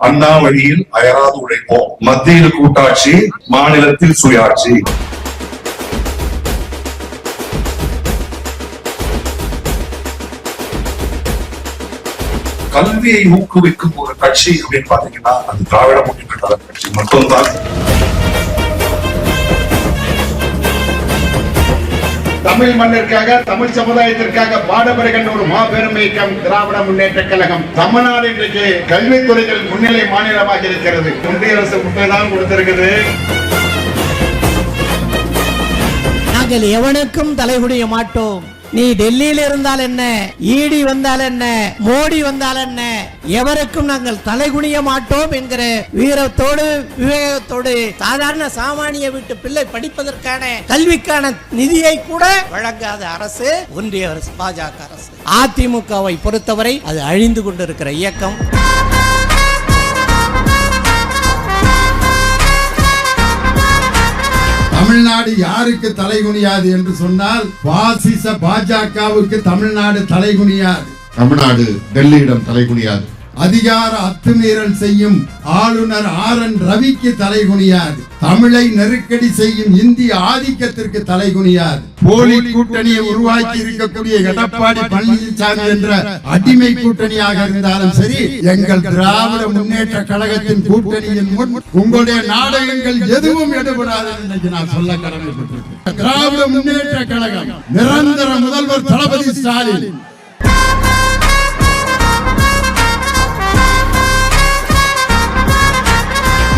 அண்ணா வழியில் அயராது உழைப்போம். மத்தியில் கூட்டாட்சி, மாநிலத்தில் சுயாட்சி. கல்வியை ஊக்குவிக்கும் ஒரு கட்சி அப்படின்னு பாத்தீங்கன்னா அது திராவிட முன்னேற்ற கழக கட்சி மட்டும்தான். தமிழ் மண்ணிற்காக, தமிழ் சமுதாயத்திற்காக பாடுபடுகின்ற ஒரு மாபெரும் இயக்கம் திராவிட முன்னேற்ற கழகம். தமிழ்நாடு இன்றைக்கு கல்வித்துறையில் முன்னிலை மாநிலமாக இருக்கிறது. ஒன்றிய அரசு முட்டைதான் கொடுத்திருக்குது. நாங்கள் எவனுக்கும் தலைகுனிய மாட்டோம். நீ டெல்லியில் இருந்தால் என்ன, ஈடி வந்தால் என்ன, மோடி வந்தால் என்ன, எவருக்கும் நாங்கள் தலைகுனிய மாட்டோம் என்கிற வீரத்தோடு விவேகத்தோடு சாதாரண சாமானிய வீட்டு பிள்ளை படிப்பதற்கான கல்விக்கான நிதியை கூட வழங்காத அரசு ஒன்றிய அரசு, பாஜக அரசு. அதிமுகவை பொறுத்தவரை அது அழிந்து கொண்டிருக்கிற இயக்கம். தமிழ்நாடு யாருக்கு தலைகுனியாது என்று சொன்னால் பாசிச பாஜகவுக்கு தமிழ்நாடு தலைகுனியாது. தமிழ்நாடு டெல்லியிடம் தலைகுனியாது. அதிகார அத்துமீறல் செய்யும் ஆளுநர் ஆர்.என். ரவிக்கு தலைகுனியாது. தமிழை நெருக்கடி செய்யும் இந்திய ஆதிக்கத்திற்கு தலைகுனியாது. போலி கூட்டணியை உருவாக்கி இருக்கக்கூடிய எடப்பாடி பழனிசாமி என்ற அடிமை கூட்டணியாக இருந்தாலும் சரி, எங்கள் திராவிட முன்னேற்ற கழகத்தின் கூட்டணியின் முன் உங்களுடைய நாடகங்கள் எதுவும் எடுபடாது என்று நான் சொல்ல கடமைப்பட்டிருக்கிறேன். திராவிட முன்னேற்ற கழகம் நிரந்தர முதல்வர் தளபதி ஸ்டாலின்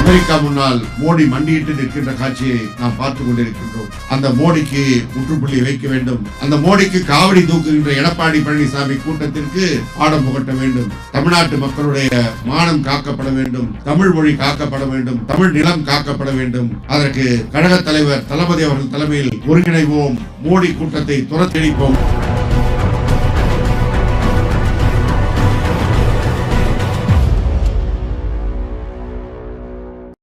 அமெரிக்கா முன்னால் மோடி மண்டியிட்டு நிற்கின்ற காட்சியை நாம் பார்த்துக் கொண்டிருக்கின்றோம். அந்த மோடிக்கு முற்றுப்புள்ளி வைக்க வேண்டும். அந்த மோடிக்கு காவடி தூக்குகின்ற எடப்பாடி பழனிசாமி கூட்டத்திற்கு பாடம் புகட்ட வேண்டும். தமிழ்நாட்டு மக்களுடைய மானம் காக்கப்பட வேண்டும். தமிழ் மொழி காக்கப்பட வேண்டும். தமிழ் நிலம் காக்கப்பட வேண்டும். அதற்கு கழக தலைவர் தளபதி அவர்கள் தலைமையில் ஒருங்கிணைவோம். மோடி கூட்டத்தை துரத்தடிப்போம்.